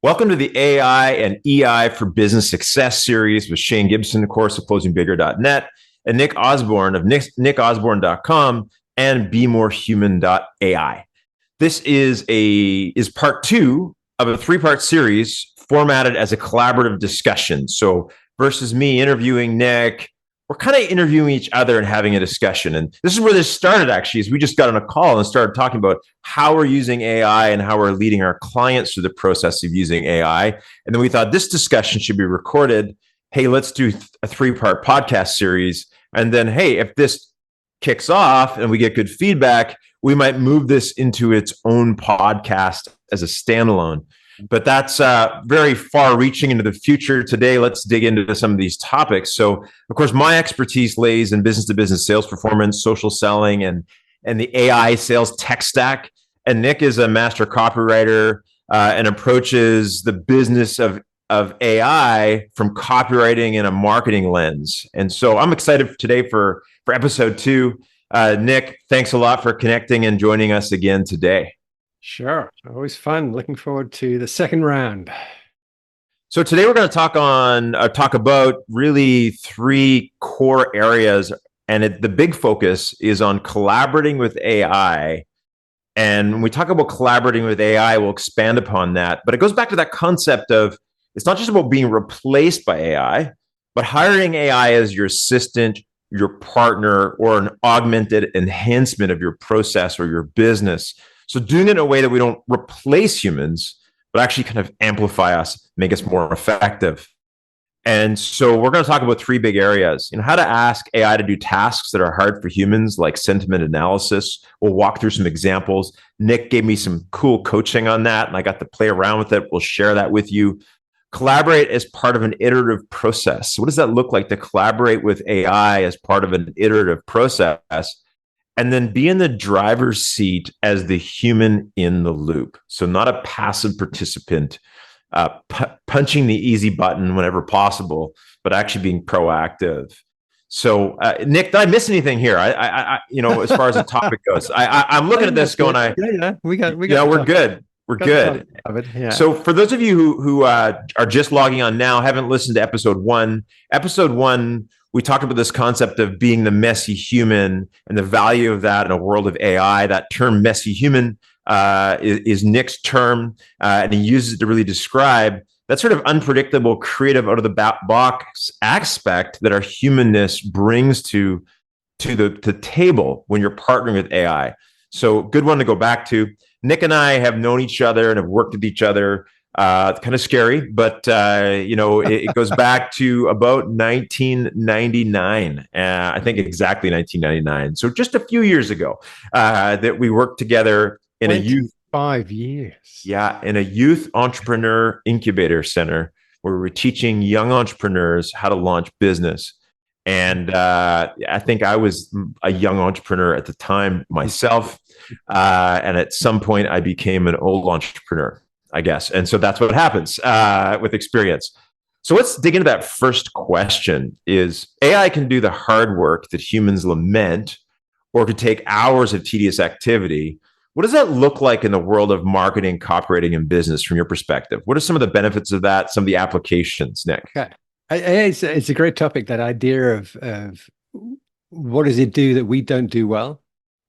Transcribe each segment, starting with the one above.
Welcome to the AI and EI for Business Success series with Shane Gibson, of course, of closingbigger.net, and Nick Osborne of nickosborne.com and bemorehuman.ai. This is part two of a three-part series formatted as a collaborative discussion. So versus me interviewing Nick, we're kind of interviewing each other and having a discussion. And this is where this started, actually, is we just got on a call and started talking about how we're using AI and how we're leading our clients through the process of using AI. And then we thought this discussion should be recorded. Hey, let's do a three-part podcast series. And then, hey, if this kicks off and we get good feedback, we might move this into its own podcast as a standalone. But that's very far reaching into the future. Today, let's dig into some of these topics. So, of course, my expertise lays in business to business sales performance, social selling, and the AI sales tech stack. And Nick is a master copywriter and approaches the business of AI from copywriting and a marketing lens. And so I'm excited today for episode two. Nick, thanks a lot for connecting and joining us again today. Sure. Always fun. Looking forward to the second round. So today we're going to talk about really three core areas, and the big focus is on collaborating with AI. And when we talk about collaborating with AI, we'll expand upon that. But it goes back to that concept of it's not just about being replaced by AI, but hiring AI as your assistant, your partner, or an augmented enhancement of your process or your business. So doing it in a way that we don't replace humans, but actually kind of amplify us, make us more effective. And so we're going to talk about three big areas. How to ask AI to do tasks that are hard for humans, like sentiment analysis. We'll walk through some examples. Nick gave me some cool coaching on that, and I got to play around with it. We'll share that with you. Collaborate as part of an iterative process. What does that look like to collaborate with AI as part of an iterative process? And then be in the driver's seat as the human in the loop. So not a passive participant, punching the easy button whenever possible, but actually being proactive. So, Nick, did I miss anything here? As far as the topic goes, I'm looking at this going, we got. We're good. We're good. Yeah. So for those of you who are just logging on now, haven't listened to episode one, we talked about this concept of being the messy human and the value of that in a world of AI. That term messy human is Nick's term, and he uses it to really describe that sort of unpredictable, creative, out of the box aspect that our humanness brings to the table when you're partnering with AI. So good one to go back to. Nick and I have known each other and have worked with each other. Kind of scary, but it goes back to about 1999. I think exactly 1999. So just a few years ago, that we worked together in a youth 5 years. Yeah, in a youth entrepreneur incubator center where we were teaching young entrepreneurs how to launch business. And I think I was a young entrepreneur at the time myself, and at some point I became an old entrepreneur, I guess. And so that's what happens with experience. So let's dig into that first question. Is AI can do the hard work that humans lament, or could take hours of tedious activity. What does that look like in the world of marketing, copywriting, and business from your perspective? What are some of the benefits of that, some of the applications, Nick? Okay. It's a great topic, that idea of what does it do that we don't do well?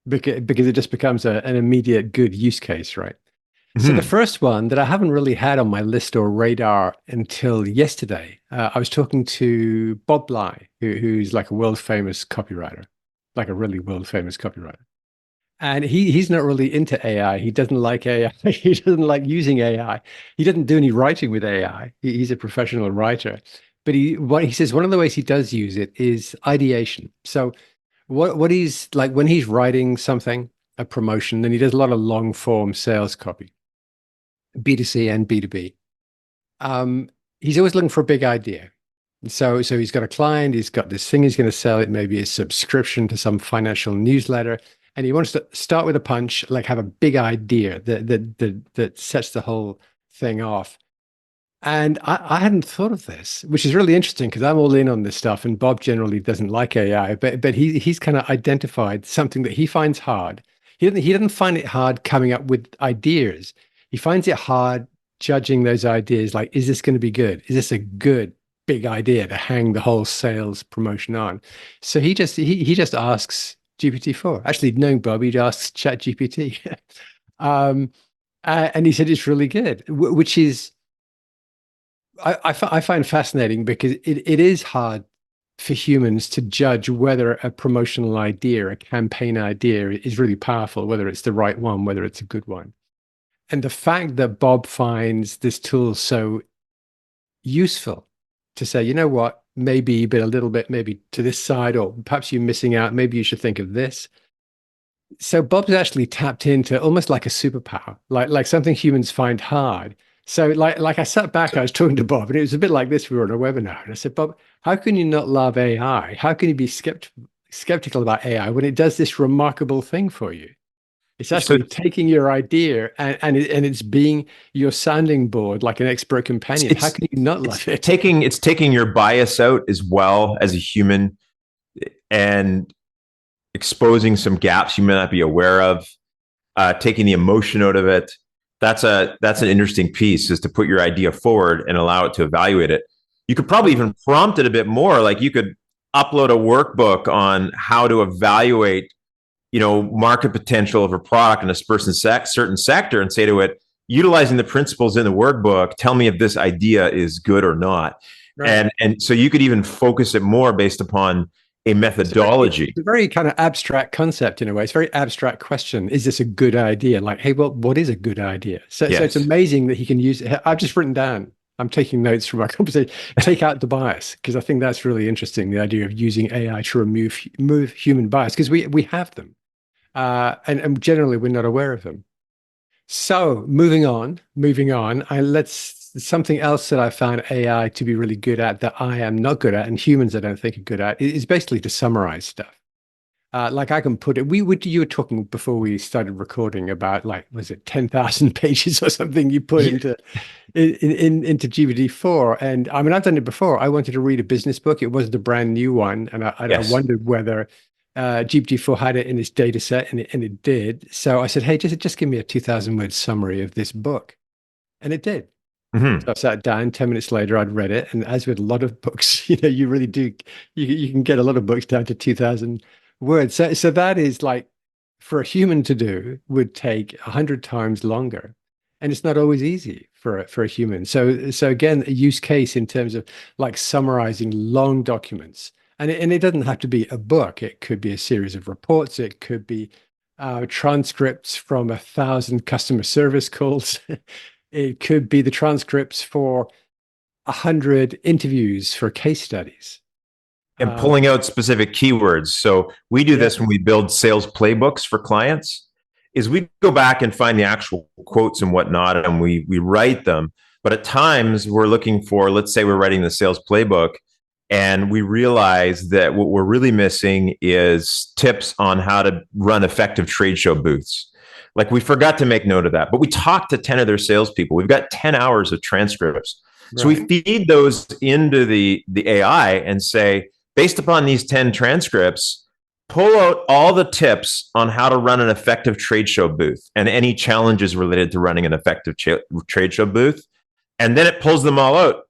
Because it just becomes an immediate good use case, right? So the first one that I haven't really had on my list or radar until yesterday, I was talking to Bob Bly, who's like a world famous copywriter, like a really world famous copywriter. And he's not really into AI. He doesn't like AI. He doesn't like using AI. He doesn't do any writing with AI. He's a professional writer. But what he says, one of the ways he does use it is ideation. So what he's like when he's writing something, a promotion, then he does a lot of long form sales copy, B2C and B2B. He's always looking for a big idea. So he's got a client, he's got this thing he's going to sell. It may be a subscription to some financial newsletter, and he wants to start with a punch, like have a big idea that sets the whole thing off. And I hadn't thought of this, which is really interesting because I'm all in on this stuff, and Bob generally doesn't like AI, but he's kind of identified something that he finds hard. He doesn't find it hard coming up with ideas. He finds it hard judging those ideas. Like, is this going to be good? Is this a good big idea to hang the whole sales promotion on? So he just asks GPT-4. Actually, knowing Bob, he asks ChatGPT. um, and he said it's really good, which is I find fascinating because it is hard for humans to judge whether a promotional idea, a campaign idea is really powerful, whether it's the right one, whether it's a good one. And the fact that Bob finds this tool so useful to say, you know what, maybe you've been a little bit maybe to this side, or perhaps you're missing out, maybe you should think of this. So Bob's actually tapped into almost like a superpower, like something humans find hard. So like I sat back, I was talking to Bob, and it was a bit like this. We were on a webinar, and I said, Bob, how can you not love AI? How can you be skeptical about AI when it does this remarkable thing for you? It's actually taking your idea and it's being your sounding board, like an expert companion. How can you not love it? It's taking your bias out as well as a human, and exposing some gaps you may not be aware of, taking the emotion out of it. That's an interesting piece, is to put your idea forward and allow it to evaluate it. You could probably even prompt it a bit more. Like, you could upload a workbook on how to evaluate, market potential of a product in a certain sector, and say to it, utilizing the principles in the workbook, tell me if this idea is good or not. Right. And so you could even focus it more based upon a methodology. It's a very kind of abstract concept in a way. It's a very abstract question. Is this a good idea? Like, hey, well, what is a good idea? So it's amazing that he can use it. I've just written down, I'm taking notes from our conversation, take out the bias, because I think that's really interesting, the idea of using AI to remove human bias, because we have them. And generally we're not aware of them. So moving on, something else that I found AI to be really good at that I am not good at, and humans I don't think are good at, is basically to summarize stuff. Like, I can put it, you were talking before we started recording about, like, was it 10,000 pages or something you put into GPT-4? And I mean, I've done it before. I wanted to read a business book. It wasn't a brand new one. And I wondered whether GPT-4 had it in its data set, and it did. So I said, hey, just give me a 2,000 word summary of this book. And it did. Mm-hmm. So I sat down, 10 minutes later, I'd read it. And as with a lot of books, you really do, you can get a lot of books down to 2,000 words. So that is, like, for a human to do would take 100 times longer. And it's not always easy for a human. So again, a use case in terms of, like, summarizing long documents. And it doesn't have to be a book. It could be a series of reports. It could be transcripts from 1,000 customer service calls. It could be the transcripts for 100 interviews for case studies. And pulling out specific keywords. So we do this when we build sales playbooks for clients, is we go back and find the actual quotes and whatnot, and we write them. But at times we're looking for, let's say we're writing the sales playbook, and we realize that what we're really missing is tips on how to run effective trade show booths. Like, we forgot to make note of that, but we talked to 10 of their salespeople. We've got 10 hours of transcripts. Right. So we feed those into the AI and say, based upon these 10 transcripts, pull out all the tips on how to run an effective trade show booth and any challenges related to running an effective trade show booth. And then it pulls them all out.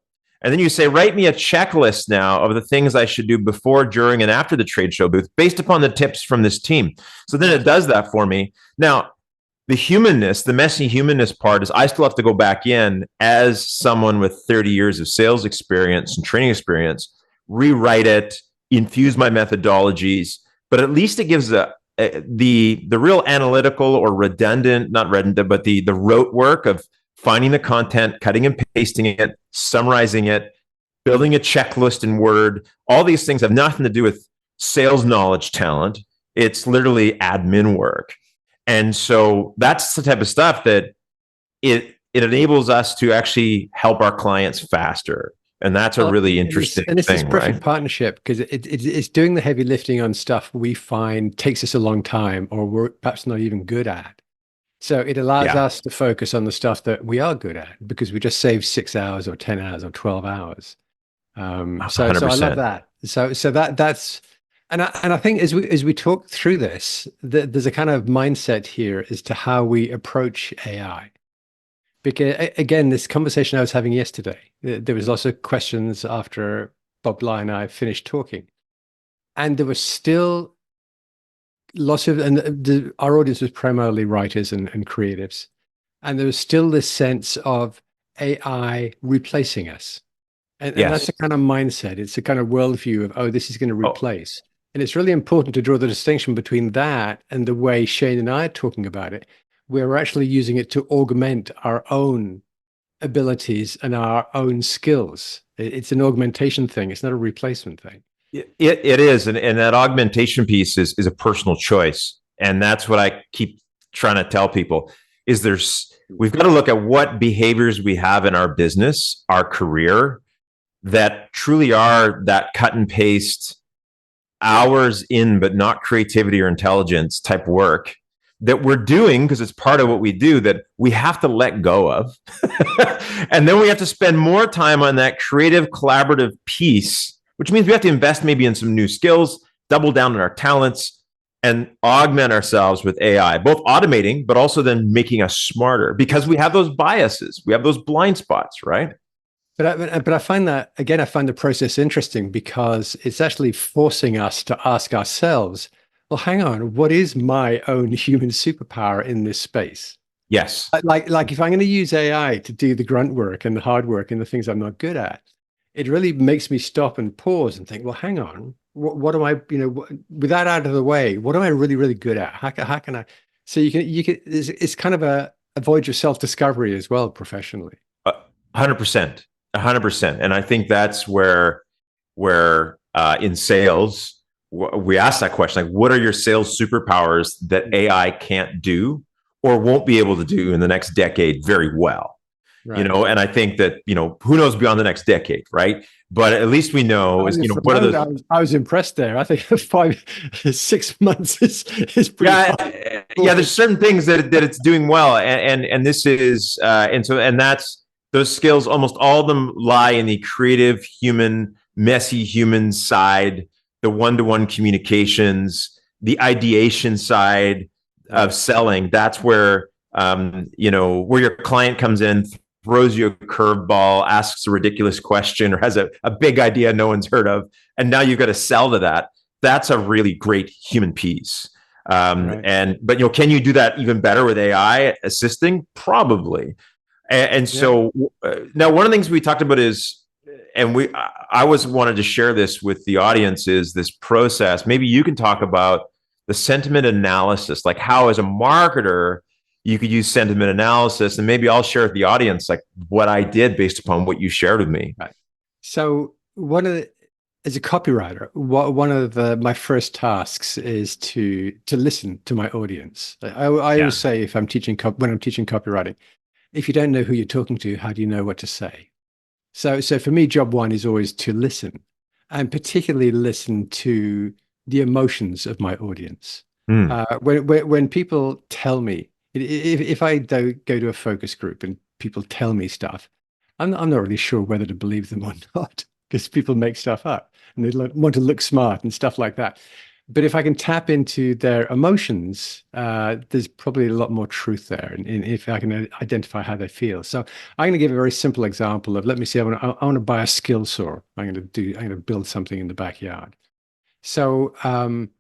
And then you say, write me a checklist now of the things I should do before, during, and after the trade show booth based upon the tips from this team. So then it does that for me. Now, the messy humanness part is I still have to go back in as someone with 30 years of sales experience and training experience, rewrite it, infuse my methodologies, but at least it gives the real analytical or not redundant, but the rote work of finding the content, cutting and pasting it, summarizing it, building a checklist in Word. All these things have nothing to do with sales knowledge talent. It's literally admin work. And so that's the type of stuff that it enables us to actually help our clients faster. And that's a really interesting thing. And it's this perfect partnership, because it's doing the heavy lifting on stuff we find takes us a long time, or we're perhaps not even good at. So it allows us to focus on the stuff that we are good at, because we just save 6 hours or 10 hours or 12 hours. So I love that. So that's, and I think as we talk through this, there's a kind of mindset here as to how we approach AI. Because again, this conversation I was having yesterday, there was lots of questions after Bob Bly and I finished talking, and there was still lots of, and our audience was primarily writers and creatives, and there was still this sense of AI replacing us. And that's Yes. the kind of mindset. It's a kind of worldview of, oh, this is going to Oh, replace. And it's really important to draw the distinction between that and the way Shane and I are talking about it. We're actually using it to augment our own abilities and our own skills. It's an augmentation thing. It's not a replacement thing. it is, and that augmentation piece is a personal choice, and that's what I keep trying to tell people. Is we've got to look at what behaviors we have in our business, our career, that truly are that cut and paste hours in, but not creativity or intelligence type work that we're doing because it's part of what we do that we have to let go of. And then we have to spend more time on that creative, collaborative piece, which means we have to invest maybe in some new skills, double down on our talents, and augment ourselves with AI, both automating, but also then making us smarter because we have those biases, we have those blind spots, right? But I find that, again, I find the process interesting because it's actually forcing us to ask ourselves, well, hang on, what is my own human superpower in this space? Yes. Like if I'm going to use AI to do the grunt work and the hard work and the things I'm not good at, it really makes me stop and pause and think, well, hang on, what am I, with that out of the way, what am I really, really good at? How can I? So it's kind of a voyage of self-discovery as well, professionally. 100%, 100%. And I think that's where in sales, we ask that question, like, what are your sales superpowers that AI can't do or won't be able to do in the next decade very well? Right. And I think that, who knows beyond the next decade, right? But at least we know is, what are the, I was impressed there. I think 6 months is pretty yeah, far. yeah, there's certain things that it's doing well. And this is, and that's, those skills, almost all of them lie in the creative, human, messy human side, the one-to-one communications, the ideation side of selling. That's where, where your client comes in, throws you a curveball, asks a ridiculous question, or has a big idea no one's heard of, and now you've got to sell to that. That's a really great human piece. Right. But can you do that even better with AI assisting? Probably. And so now one of the things we talked about is, and I always wanted to share this with the audience, is this process. Maybe you can talk about the sentiment analysis, like how as a marketer you could use sentiment analysis, and maybe I'll share with the audience like what I did based upon what you shared with me. Right. So as a copywriter, one of my first tasks is to listen to my audience. I always say, if I'm teaching when I'm teaching copywriting, if you don't know who you're talking to, how do you know what to say? So for me, job one is always to listen, and particularly listen to the emotions of my audience. When people tell me, if I go to a focus group and people tell me stuff, I'm not really sure whether to believe them or not, because people make stuff up and they want to look smart and stuff like that. But if I can tap into their emotions, there's probably a lot more truth there. And if I can identify how they feel. So I'm going to give a very simple example of, let me see, I want to buy a skill saw. I'm going to build something in the backyard. So I'm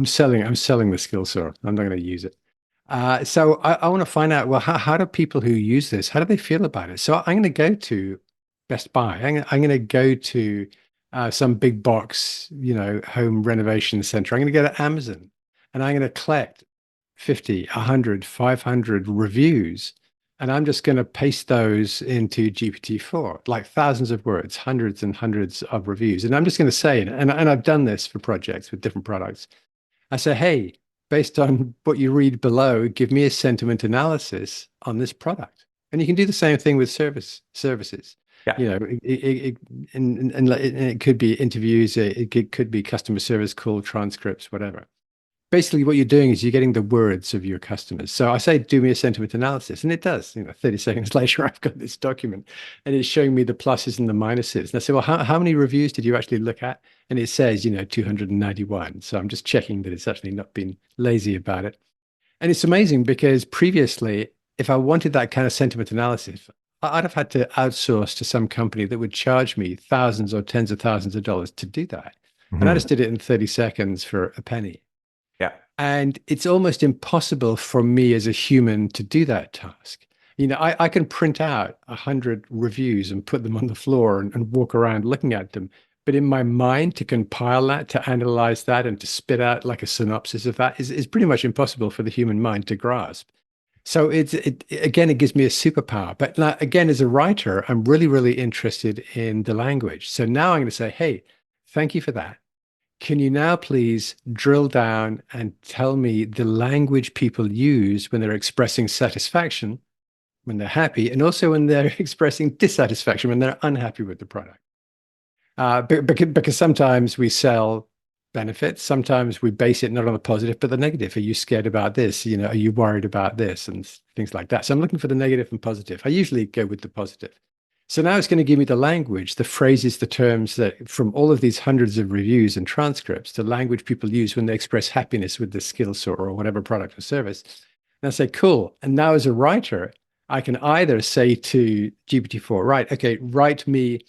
selling the skill saw. I'm not going to use it. So I want to find out, well, how do people who use this, how do they feel about it? So I'm going to go to Best Buy. I'm going to go to some big box, home renovation center. I'm going to go to Amazon, and I'm going to collect 50, 100, 500 reviews. And I'm just going to paste those into GPT-4, like thousands of words, hundreds and hundreds of reviews. And I'm just going to say, and I've done this for projects with different products. I say, hey, based on what you read below, give me a sentiment analysis on this product. And you can do the same thing with services. Yeah. And it could be interviews, it could be customer service call transcripts, whatever. Basically, what you're doing is you're getting the words of your customers. So I say, do me a sentiment analysis, and it does. 30 seconds later, I've got this document, and it's showing me the pluses and the minuses. And I say, well, how many reviews did you actually look at? And it says, 291. So I'm just checking that it's actually not been lazy about it. And it's amazing because previously, if I wanted that kind of sentiment analysis, I'd have had to outsource to some company that would charge me thousands or tens of thousands of dollars to do that. And I Mhm. just did it in 30 seconds for a penny. Yeah. And it's almost impossible for me as a human to do that task. I can print out 100 reviews and put them on the floor and walk around looking at them. But in my mind, to compile that, to analyze that, and to spit out like a synopsis of that is pretty much impossible for the human mind to grasp. So again, it gives me a superpower. But now, again, as a writer, I'm really, really interested in the language. So now I'm going to say, hey, thank you for that. Can you now please drill down and tell me the language people use when they're expressing satisfaction, when they're happy, and also when they're expressing dissatisfaction, when they're unhappy with the product? Because sometimes we sell benefits, sometimes we base it not on the positive, but the negative. Are you scared about this? Are you worried about this? And things like that. So I'm looking for the negative and positive. I usually go with the positive. So now it's going to give me the language, the phrases, the terms that from all of these hundreds of reviews and transcripts, the language people use when they express happiness with the skills or whatever product or service. And I say, cool. And now as a writer, I can either say to GPT-4, right, okay, write me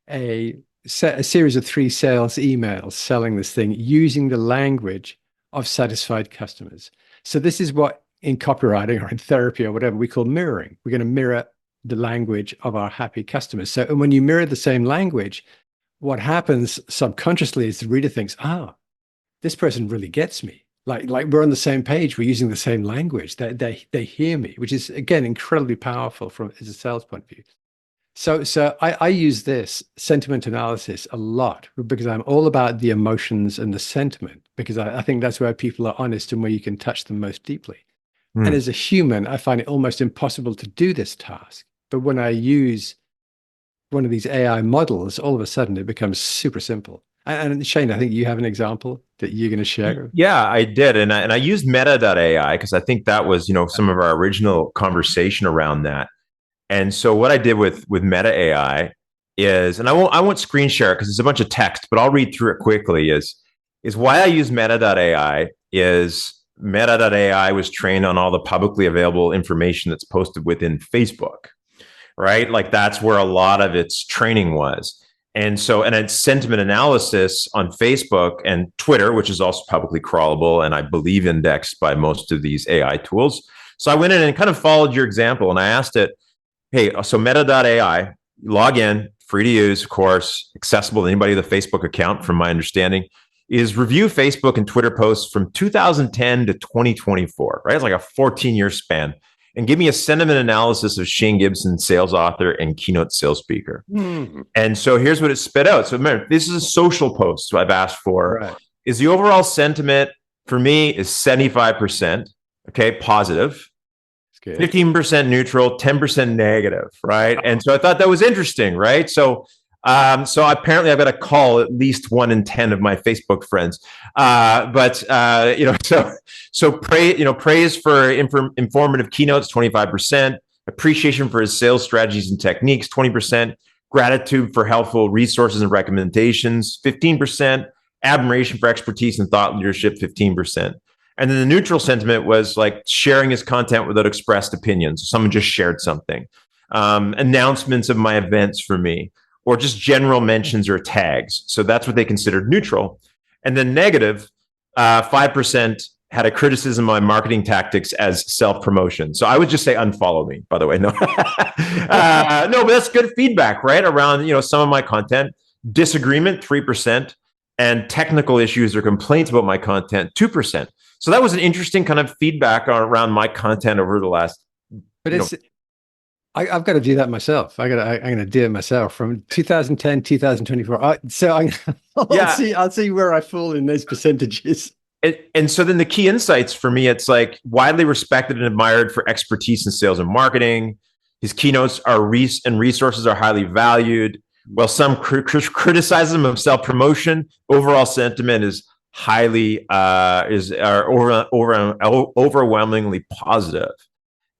a series of 3 sales emails selling this thing using the language of satisfied customers. So this is what in copywriting or in therapy or whatever we call mirroring. We're going to mirror the language of our happy customers. So and when you mirror the same language, what happens subconsciously is the reader thinks, this person really gets me. Like we're on the same page. We're using the same language. They hear me, which is again incredibly powerful from as a sales point of view. So I use this sentiment analysis a lot because I'm all about the emotions and the sentiment, because I think that's where people are honest and where you can touch them most deeply. And as a human, I find it almost impossible to do this task. But when I use one of these AI models, all of a sudden it becomes super simple. And Shane, I think you have an example that you're going to share. Yeah, I did, and I used Meta.ai because I think that was some of our original conversation around that. And so what I did with Meta AI is, and I won't screen share it because it's a bunch of text, but I'll read through it quickly. Is why I use Meta.ai is Meta.ai was trained on all the publicly available information that's posted within Facebook, right? Like that's where a lot of its training was. And so, and it's sentiment analysis on Facebook and Twitter, which is also publicly crawlable and I believe indexed by most of these AI tools. So I went in and kind of followed your example and I asked it, hey, so Meta.ai, log in, free to use, of course, accessible to anybody with a Facebook account, from my understanding, is review Facebook and Twitter posts from 2010 to 2024, right? It's like a 14-year span. And give me a sentiment analysis of Shane Gibson, sales author and keynote sales speaker. And so here's what it spit out. So remember, this is a social post. So I've asked for, right, is the overall sentiment for me is 75%, okay, positive. 15% neutral, 10% negative, right? And so I thought that was interesting, right? So apparently I've got to call at least 1 in 10 of my Facebook friends. So praise for informative keynotes, 25%, appreciation for his sales strategies and techniques, 20%, gratitude for helpful resources and recommendations, 15%, admiration for expertise and thought leadership, 15%. And then the neutral sentiment was like sharing his content without expressed opinions. Someone just shared something. Announcements of my events for me, or just general mentions or tags. So that's what they considered neutral. And then negative, 5% had a criticism of my marketing tactics as self-promotion. So I would just say unfollow me, by the way. No, no, but that's good feedback, right? Around some of my content. Disagreement, 3%. And technical issues or complaints about my content, 2%. So that was an interesting kind of feedback around my content over the last. But I've got to do that myself. I'm going to do it myself from 2010, 2024. I'll see where I fall in those percentages. And so then the key insights for me, it's like widely respected and admired for expertise in sales and marketing. His keynotes and resources are highly valued. While some criticism of self-promotion, overall sentiment is highly overwhelmingly positive.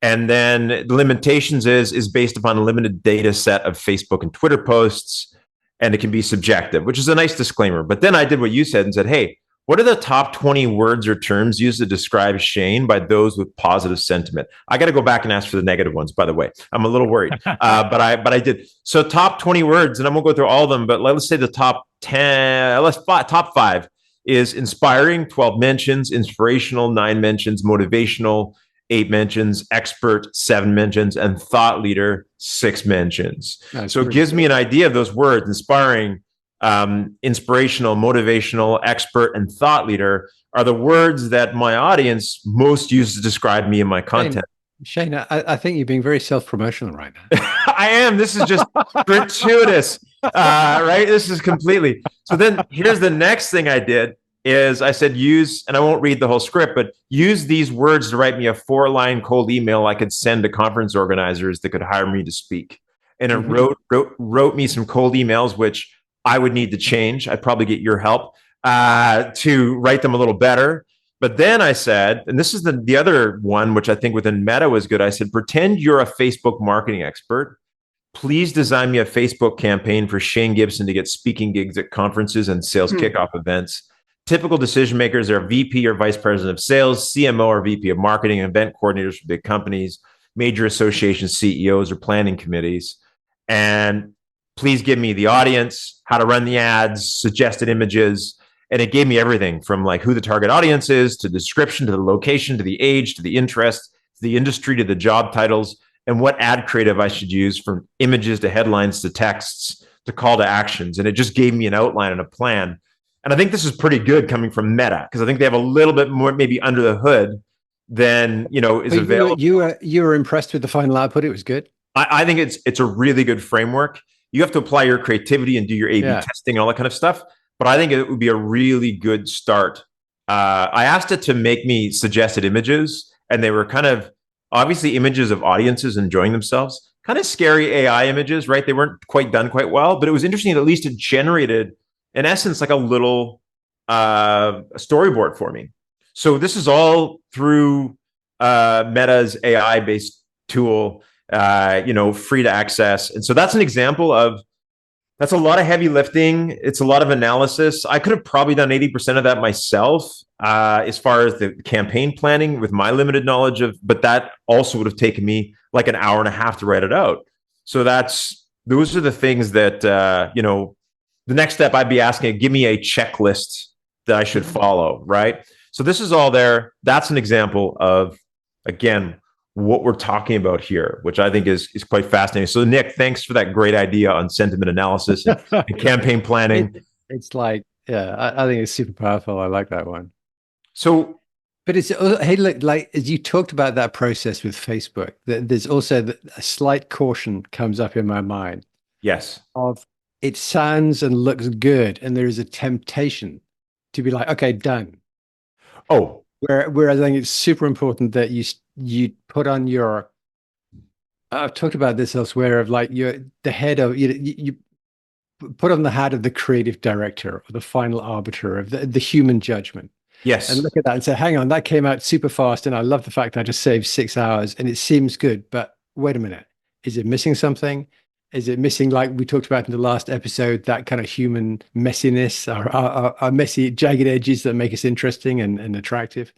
And then the limitations is based upon a limited data set of Facebook and Twitter posts, and it can be subjective, which is a nice disclaimer. But then I did what you said and said, hey, What are the top 20 words or terms used to describe Shane by those with positive sentiment? I got to go back and ask for the negative ones, by the way. I'm a little worried, but I did. So top 20 words, and I won't go through all of them, but let's say the top 10, top five is inspiring, 12 mentions, inspirational, 9 mentions, motivational, 8 mentions, expert, 7 mentions, and thought leader, 6 mentions. That's So it gives me an idea of those words: inspiring, inspirational, motivational, expert, and thought leader are the words that my audience most use to describe me and my content. Shane, I think you're being very self-promotional right now. I am. This is just gratuitous, right? This is completely. So then here's the next thing I did is I said use, and I won't read the whole script, but use these words to write me a 4-line cold email I could send to conference organizers that could hire me to speak. And it wrote me some cold emails, which I would need to change. I'd probably get your help to write them a little better. But then I said, and this is the other one, which I think within Meta was good. I said, pretend you're a Facebook marketing expert. Please design me a Facebook campaign for Shane Gibson to get speaking gigs at conferences and sales kickoff events. Typical decision makers are VP or vice president of sales, CMO or VP of marketing, event coordinators for big companies, major association CEOs or planning committees. And please give me the audience, how to run the ads, suggested images. And it gave me everything from like who the target audience is, to the description, to the location, to the age, to the interest, to the industry, to the job titles, and what ad creative I should use, from images to headlines to texts to call to actions. And it just gave me an outline and a plan. And I think this is pretty good coming from Meta, because I think they have a little bit more maybe under the hood than is available. You were impressed with the final output. It was good. I think it's a really good framework. You have to apply your creativity and do your A/B testing and all that kind of stuff. But I think it would be a really good start. I asked it to make me suggested images, and they were kind of obviously images of audiences enjoying themselves, kind of scary AI images, right? They weren't quite done quite well, but it was interesting that at least it generated, in essence, like a little storyboard for me. So this is all through Meta's AI-based tool, free to access. And so that's an example of, that's a lot of heavy lifting. It's a lot of analysis. I could have probably done 80% of that myself as far as the campaign planning with my limited knowledge of, but that also would have taken me like an hour and a half to write it out. So those are the things that, the next step I'd be asking, give me a checklist that I should follow, right? So this is all there. That's an example of, again, what we're talking about here, which I think is quite fascinating. So Nick, thanks for that great idea on sentiment analysis and campaign planning. It's like, I think it's super powerful. I like that one. So, but it's, hey, look, like as you talked about that process with Facebook, there's also a slight caution comes up in my mind. Yes. Of it sounds and looks good, and there is a temptation to be like, okay, done. Oh, where I think it's super important that you put on your, I've talked about this elsewhere, of like the head of, you put on the hat of the creative director or the final arbiter of the human judgment. Yes. And look at that and say, hang on, that came out super fast. And I love the fact that I just saved 6 hours and it seems good, but wait a minute. Is it missing something? Is it missing, like we talked about in the last episode, that kind of human messiness, our messy, jagged edges that make us interesting and attractive?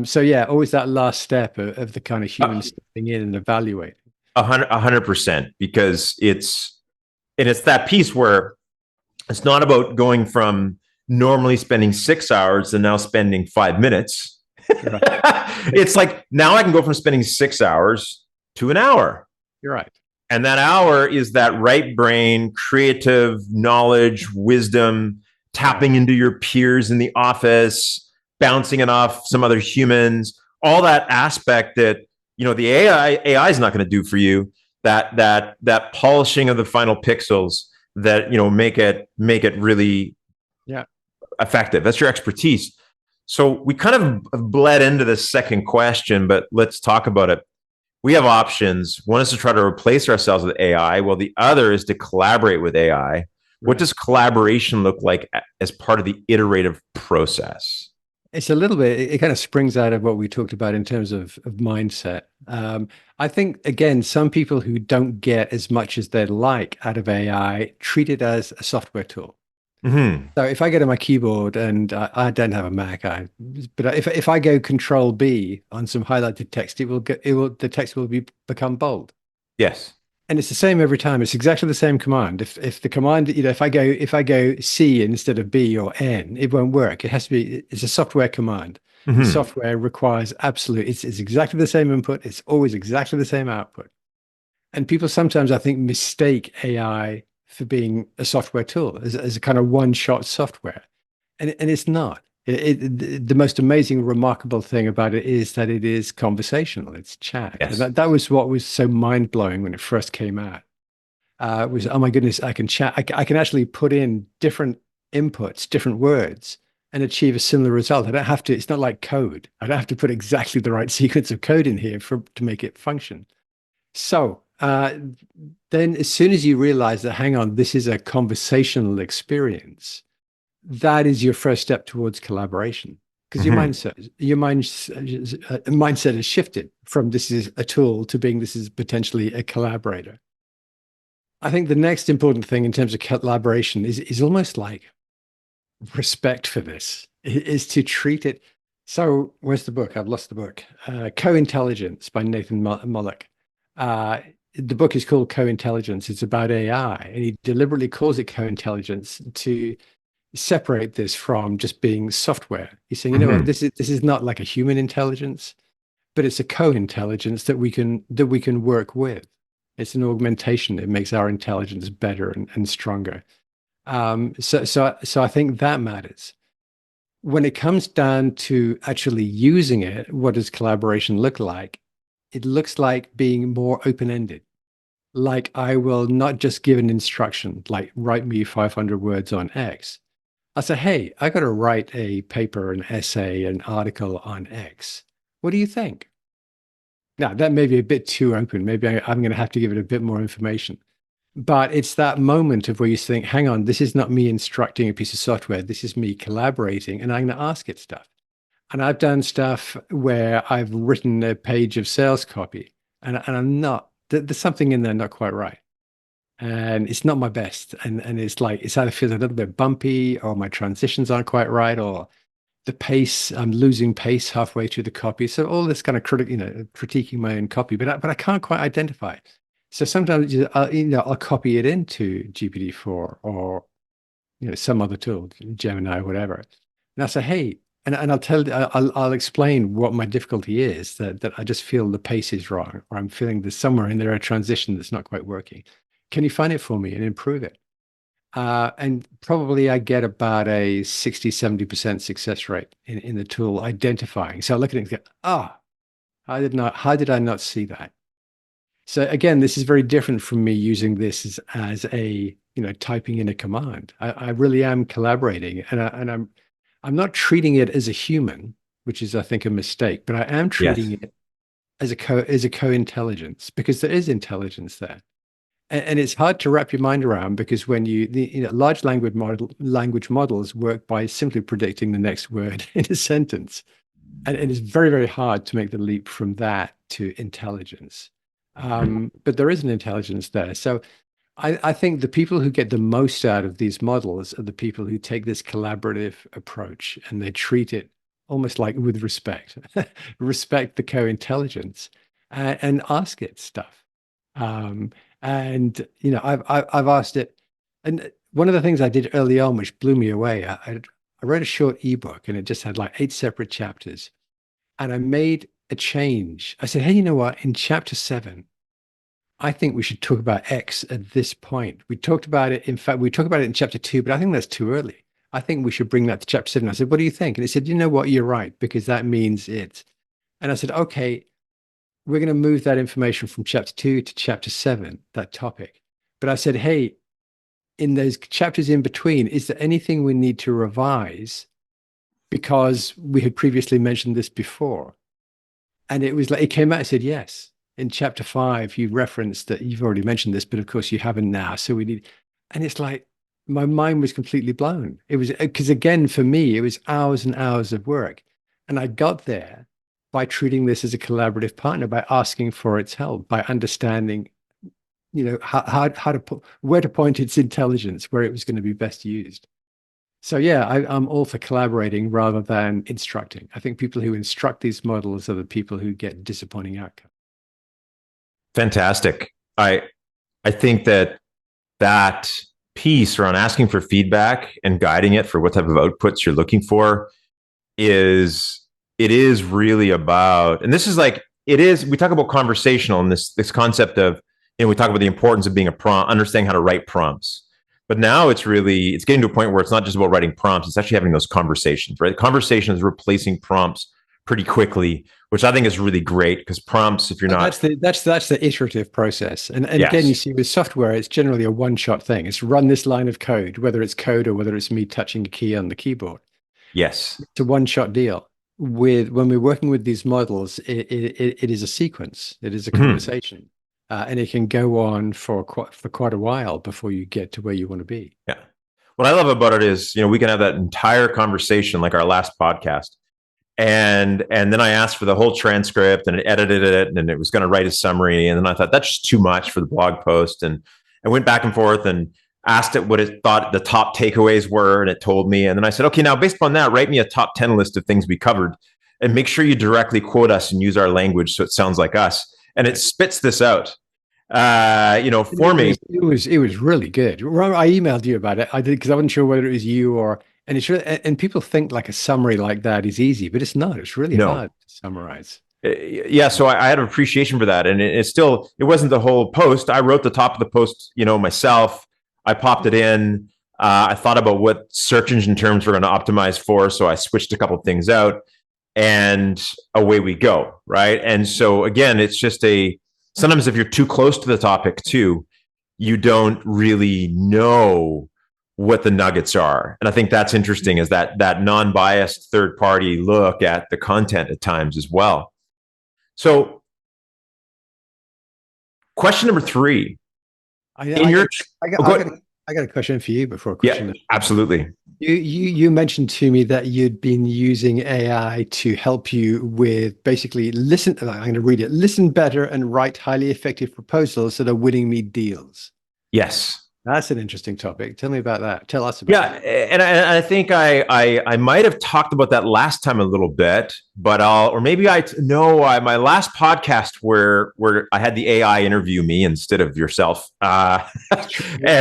So yeah, always that last step of the kind of human stepping in and evaluating. 100%, because it's that piece where it's not about going from normally spending 6 hours to now spending 5 minutes. Right. It's like, now I can go from spending 6 hours to an hour. You're right. And that hour is that right brain, creative knowledge, wisdom, tapping into your peers in the office, bouncing it off some other humans, all that aspect that, the AI is not going to do for you, that polishing of the final pixels that, make it really effective. That's your expertise. So we kind of bled into the second question, but let's talk about it. We have options. One is to try to replace ourselves with AI, while the other is to collaborate with AI. Right. What does collaboration look like as part of the iterative process? It's a little bit, it kind of springs out of what we talked about in terms of mindset. I think, again, some people who don't get as much as they'd like out of AI treat it as a software tool. Hmm. So if I go to my keyboard and I don't have a Mac, but if I go Control B on some highlighted text, the text will become bold. Yes. And it's the same every time. It's exactly the same command. If the command, if I go C instead of B or N, it won't work. It has to be, it's a software command. And Hmm. software requires absolute, it's exactly the same input. It's always exactly the same output. And people sometimes, I think, mistake AI for being a software tool as a kind of one-shot software. And it's not. The most amazing, remarkable thing about it is that it is conversational. It's chat. And Yes. that was what was so mind-blowing when it first came out. Was, oh my goodness, I can chat. I can actually put in different inputs, different words, and achieve a similar result. I don't have to, it's not like code. I don't have to put exactly the right sequence of code in here to make it function. So then as soon as you realize that, hang on, this is a conversational experience, that is your first step towards collaboration because Hmm. mindset has shifted from this is a tool to being this is potentially a collaborator. I think the next important thing in terms of collaboration is almost like respect for this, is to treat it. So where's the book? I've lost the book. Co-Intelligence by Nathan Mullock. The book is called Co-Intelligence. It's about AI, and he deliberately calls it co-intelligence to separate this from just being software. He's saying, you know what, Hmm. this is not like a human intelligence, but it's a co-intelligence that we can work with. It's an augmentation. It makes our intelligence better and stronger. So I think that matters. When it comes down to actually using it, what does collaboration look like? It looks like being more open-ended. Like I will not just give an instruction, like write me 500 words on X. I say, hey, I got to write a paper, an essay, an article on X. What do you think? Now, that may be a bit too open. Maybe I'm going to have to give it a bit more information. But it's that moment of where you think, hang on, this is not me instructing a piece of software. This is me collaborating, and I'm going to ask it stuff. And I've done stuff where I've written a page of sales copy, and I'm not, there's something in there not quite right. And it's not my best. And it's like, it's either feels a little bit bumpy, or my transitions aren't quite right, or the pace, I'm losing pace halfway through the copy. So all this kind of critiquing my own copy, but I can't quite identify it. So sometimes I'll copy it into GPT-4 or some other tool, Gemini or whatever. And I say, hey, and I'll explain what my difficulty is, that I just feel the pace is wrong, or I'm feeling there's somewhere in there a transition that's not quite working. Can you find it for me and improve it? And probably I get about a 60-70% success rate in the tool identifying. So I look at it and go, how did I not see that? So again, this is very different from me using this as a, typing in a command. I really am collaborating, and I'm not treating it as a human, which is, I think, a mistake, but I am treating Yes. it as a co-intelligence because there is intelligence there. And it's hard to wrap your mind around because when large language models work by simply predicting the next word in a sentence, and it is very, very hard to make the leap from that to intelligence. But there is an intelligence there. So I think the people who get the most out of these models are the people who take this collaborative approach and they treat it almost like with respect, respect the co-intelligence, and ask it stuff. Um, and I've asked it, and one of the things I did early on, which blew me away, I wrote a short ebook and it just had like 8 separate chapters, and I made a change. I said, hey, you know what? In chapter 7, I think we should talk about X at this point. We talked about it. In fact, we talked about it in chapter 2, but I think that's too early. I think we should bring that to chapter 7. I said, what do you think? And it said, you know what? You're right, because that means it. And I said, okay, we're going to move that information from chapter 2 to chapter 7, that topic. But I said, hey, in those chapters in between, is there anything we need to revise because we had previously mentioned this before? And it was like, it came out and said, yes. In chapter 5, you referenced that you've already mentioned this, but of course you haven't now. So we need, and it's like, my mind was completely blown. It was because, again, for me, it was hours and hours of work. And I got there by treating this as a collaborative partner, by asking for its help, by understanding, how to put, where to point its intelligence, where it was going to be best used. So yeah, I'm all for collaborating rather than instructing. I think people who instruct these models are the people who get disappointing outcomes. Fantastic. I think that piece around asking for feedback and guiding it for what type of outputs you're looking for is it is really about, and this is like it is. We talk about conversational and this concept of, we talk about the importance of being a prompt, understanding how to write prompts. But now it's getting to a point where it's not just about writing prompts; it's actually having those conversations. Right, conversation is replacing prompts pretty quickly, which I think is really great because prompts, if you're not, that's the iterative process. And again, you yes, see with software, it's generally a one-shot thing. It's run this line of code, whether it's code or whether it's me touching a key on the keyboard. yes, It's a one-shot deal. When we're working with these models, it is a sequence. It is a Mhm. conversation, and it can go on for quite a while before you get to where you want to be. Yeah. What I love about it is, we can have that entire conversation like our last podcast. And then I asked for the whole transcript and it edited it and it was going to write a summary. And then I thought that's just too much for the blog post. And I went back and forth and asked it what it thought the top takeaways were. And it told me. And then I said, okay, now based upon that, write me a top 10 list of things we covered and make sure you directly quote us and use our language so it sounds like us. And it spits this out. For me. It was really good. I emailed you about it. I did because I wasn't sure whether it was you or, and it's really, and people think like a summary like that is easy, but it's not. It's really No. hard to summarize. Yeah, so I had an appreciation for that, and it wasn't the whole post. I wrote the top of the post, myself. I popped it in. I thought about what search engine terms we're going to optimize for, so I switched a couple of things out, and away we go, right? And so again, it's just sometimes if you're too close to the topic too, you don't really know what the nuggets are. And I think that's interesting is that non-biased third party look at the content at times as well. So question number 3. I got a question for you before question. Yeah, absolutely. You mentioned to me that you'd been using AI to help you with basically listen. I'm going to read it. Listen better and write highly effective proposals that are winning me deals. Yes. That's an interesting topic. Tell me about that. Tell us about it. Yeah, and I think I might have talked about that last time a little bit, but my last podcast where I had the AI interview me instead of yourself, and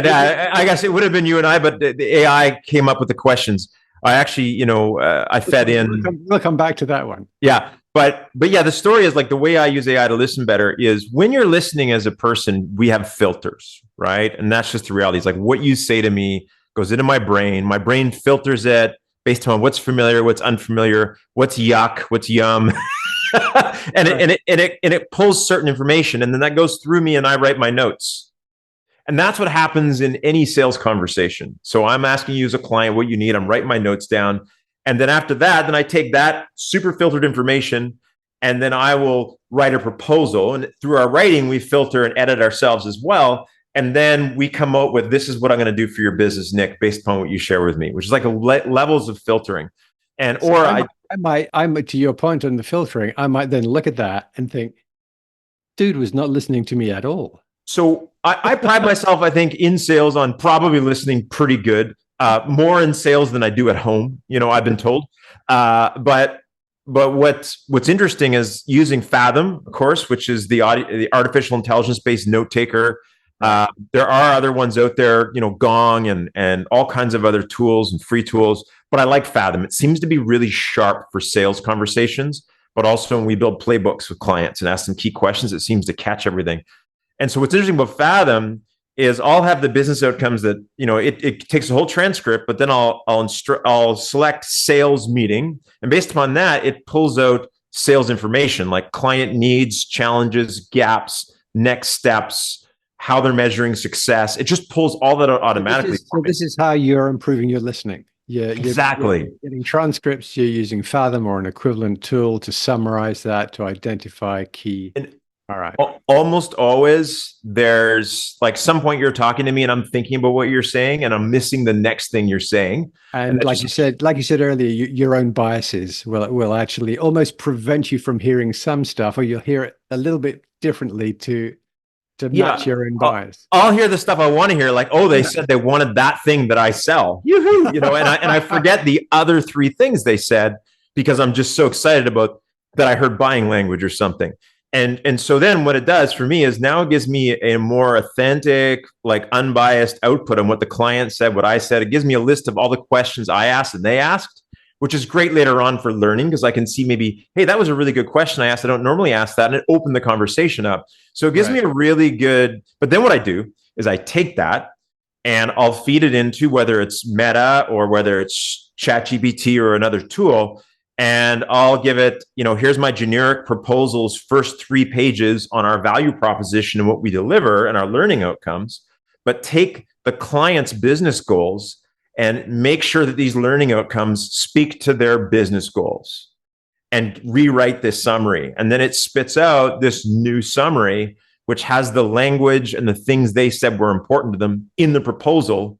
I guess it would have been you and I, but the AI came up with the questions. I actually, I fed in. We'll come back to that one. Yeah. But yeah, the story is like the way I use AI to listen better is when you're listening as a person, we have filters, right? And that's just the reality. It's like what you say to me goes into my brain. My brain filters it based on what's familiar, what's unfamiliar, what's yuck, what's yum. and it pulls certain information and then that goes through me and I write my notes. And that's what happens in any sales conversation. So I'm asking you as a client what you need. I'm writing my notes down. And then after that, then I take that super filtered information and then I will write a proposal. And through our writing, we filter and edit ourselves as well. And then we come out with, this is what I'm going to do for your business, Nick, based upon what you share with me, which is like levels of filtering. And so I might, to your point on the filtering, I might then look at that and think, dude was not listening to me at all. So I pride myself, I think, in sales on probably listening pretty good. More in sales than I do at home, I've been told. But what's interesting is using Fathom, of course, which is the artificial intelligence-based note taker. There are other ones out there, Gong and all kinds of other tools and free tools. But I like Fathom. It seems to be really sharp for sales conversations, but also when we build playbooks with clients and ask them key questions, it seems to catch everything. And so what's interesting about Fathom is I'll have the business outcomes that, it takes a whole transcript, but then I'll select sales meeting. And based upon that, it pulls out sales information like client needs, challenges, gaps, next steps, how they're measuring success. It just pulls all that out automatically. So this is how you're improving your listening. Exactly. You're getting transcripts, you're using Fathom or an equivalent tool to summarize that, to identify key. All right. Almost always there's like some point you're talking to me and I'm thinking about what you're saying and I'm missing the next thing you're saying. And like you said earlier, your own biases will actually almost prevent you from hearing some stuff, or you'll hear it a little bit differently to to Yeah. match your own bias. I'll hear the stuff I want to hear, like, oh, they said they wanted that thing that I sell. Yoo-hoo! And I forget the other three things they said because I'm just so excited about that I heard buying language or something. And so then what it does for me is now it gives me a more authentic, like unbiased output on what the client said, what I said. It gives me a list of all the questions I asked and they asked, which is great later on for learning because I can see maybe, hey, that was a really good question I asked. I don't normally ask that. And it opened the conversation up. So it gives me a really good, but then what I do is I take that and I'll feed it into whether it's Meta or whether it's ChatGPT or another tool. And I'll give it, here's my generic proposals, first 3 pages on our value proposition and what we deliver and our learning outcomes, but take the client's business goals and make sure that these learning outcomes speak to their business goals and rewrite this summary. And then it spits out this new summary, which has the language and the things they said were important to them in the proposal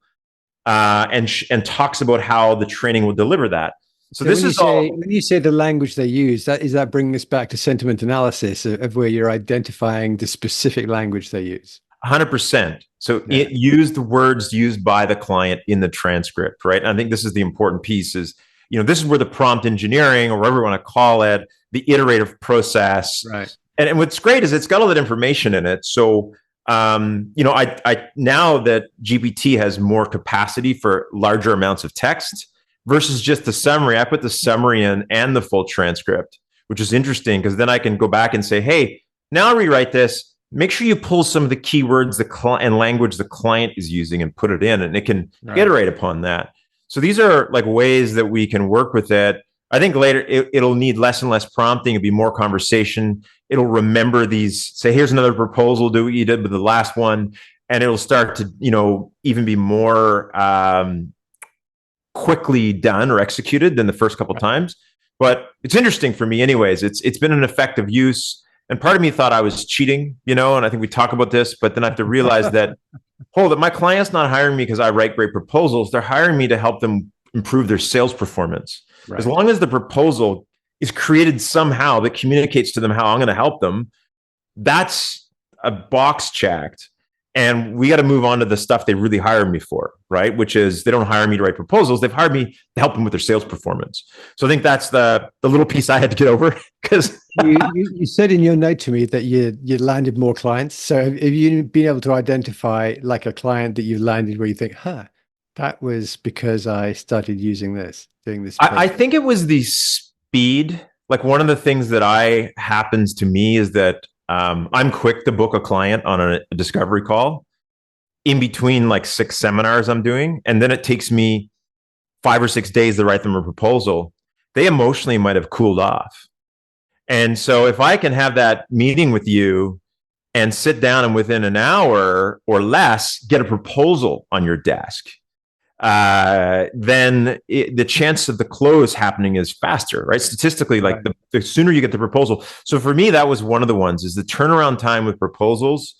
and talks about how the training will deliver that. So this is when you say the language they use, is that bringing us back to sentiment analysis of where you're identifying the specific language they use? 100%. So it used the words used by the client in the transcript, right? And I think this is the important piece is, this is where the prompt engineering or whatever you want to call it, the iterative process. Right. And what's great is it's got all that information in it. So, I now that GPT has more capacity for larger amounts of text versus just the summary, I put the summary in and the full transcript, which is interesting because then I can go back and say, hey, now rewrite this. Make sure you pull some of the keywords and language the client is using and put it in, and it can iterate upon that. So these are like ways that we can work with it. I think later it'll need less and less prompting. It'll be more conversation. It'll remember these, say, here's another proposal, do what you did with the last one. And it'll start to, even be more quickly done or executed than the first couple of times. But it's interesting for me anyways. It's been an effective use. And part of me thought I was cheating, and I think we talk about this, but then I have to realize that, hold it, my client's not hiring me because I write great proposals. They're hiring me to help them improve their sales performance. Right. As long as the proposal is created somehow that communicates to them how I'm going to help them, that's a box checked. And we got to move on to the stuff they really hired me for, right? Which is they don't hire me to write proposals. They've hired me to help them with their sales performance. So I think that's the little piece I had to get over because you said in your note to me that you landed more clients. So have you been able to identify like a client that you landed where you think, that was because I started using this, doing this? I think it was the speed. Like one of the things that happens to me is that I'm quick to book a client on a discovery call in between like 6 seminars I'm doing. And then it takes me 5 or 6 days to write them a proposal. They emotionally might have cooled off. And so if I can have that meeting with you and sit down and within an hour or less, get a proposal on your desk, then the chance of the close happening is faster, right? Statistically, like the sooner you get the proposal. So for me, that was one of the ones is the turnaround time with proposals,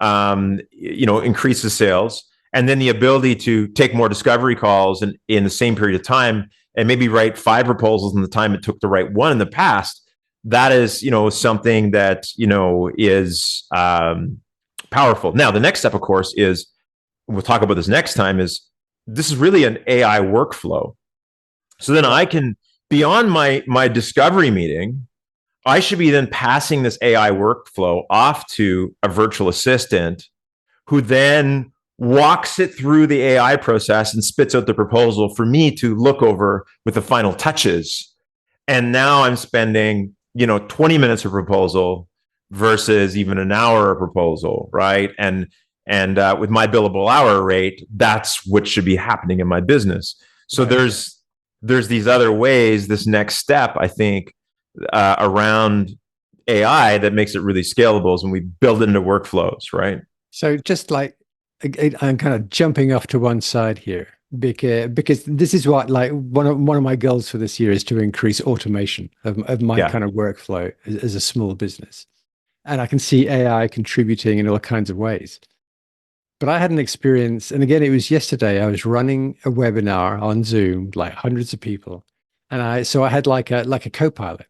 increases sales. And then the ability to take more discovery calls in the same period of time and maybe write 5 proposals in the time it took to write one in the past. That is, something that, is powerful. Now, the next step, of course, is we'll talk about this next time is this is really an AI workflow. So then I can, beyond my discovery meeting, I should be then passing this AI workflow off to a virtual assistant who then walks it through the AI process and spits out the proposal for me to look over with the final touches. And now I'm spending, 20 minutes of proposal versus even an hour of proposal, right? And with my billable hour rate, that's what should be happening in my business. So there's these other ways, this next step, I think, around AI that makes it really scalable is when we build it into workflows, right? So just like, I'm kind of jumping off to one side here because this is what, like, one of my goals for this year is to increase automation of my kind of workflow as a small business. And I can see AI contributing in all kinds of ways. But I had an experience, and again, it was yesterday. I was running a webinar on Zoom, like hundreds of people, and I had like a co-pilot.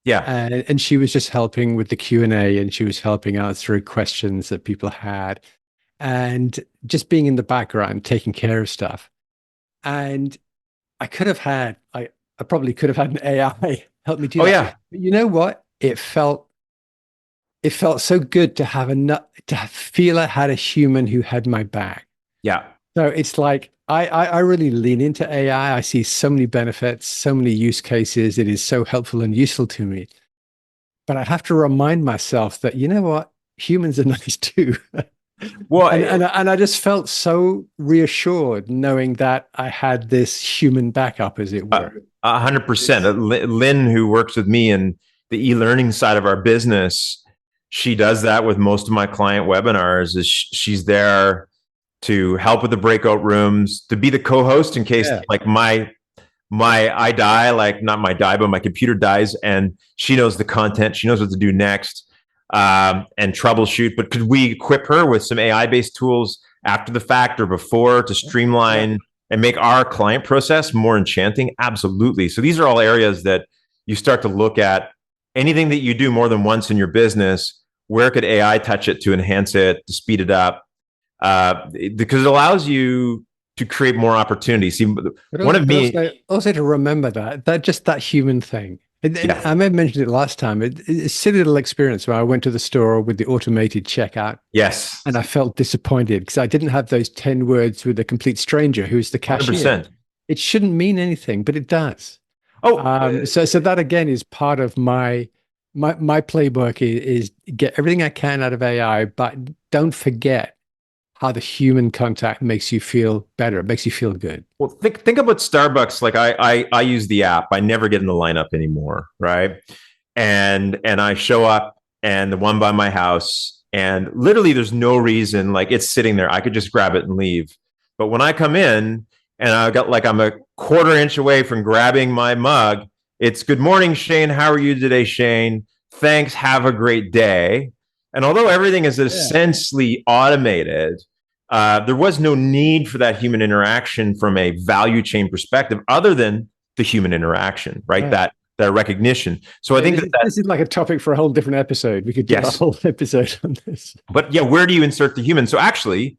Yeah. And she was just helping with the Q&A, and she was helping out through questions that people had, and just being in the background, taking care of stuff. And I probably could have had an AI help me do Oh that. yeah. But you know what? It felt so good to have to feel I had a human who had my back. Yeah. So it's like I really lean into AI. I see so many benefits, so many use cases. It is so helpful and useful to me. But I have to remind myself that, you know what? Humans are nice too. Well, And I just felt so reassured knowing that I had this human backup, as it were. 100%. It's, Lynn, who works with me in the e-learning side of our business, she does that with most of my client webinars. Is she's there to help with the breakout rooms, to be the co-host in case yeah. like my I die, like not my die, but my computer dies, and she knows the content, she knows what to do next, and troubleshoot. But could we equip her with some AI based tools after the fact or before to Yeah. streamline and make our client process more enchanting? Absolutely. So these are all areas that you start to look at. Anything that you do more than once in your business, where could AI touch it to enhance it, to speed it up? Because it allows you to create more opportunities. See, But one also, of but me, also to remember that just that human thing. And yeah, I may have mentioned it last time. It's a silly little experience where I went to the store with the automated checkout, yes, and I felt disappointed because I didn't have those 10 words with a complete stranger who's the cashier. 100%. It shouldn't mean anything, but it does. Oh, So that again is part of my playbook is get everything I can out of AI, but don't forget how the human contact makes you feel better. It makes you feel good. well, think about Starbucks. Like I use the app. I never get in the lineup anymore, right? And I show up, and the one by my house, and literally there's no reason. Like it's sitting there. I could just grab it and leave. But when I come in and I got like I'm a quarter inch away from grabbing my mug, it's good morning, Shane. How are you today, Shane? Thanks. Have a great day. And although everything is Yeah. essentially automated, there was no need for that human interaction from a value chain perspective, other than the human interaction, right? Yeah. That recognition. So I think This is like a topic for a whole different episode. We could do a yes, whole episode on this. but yeah, where do you insert the human? So actually,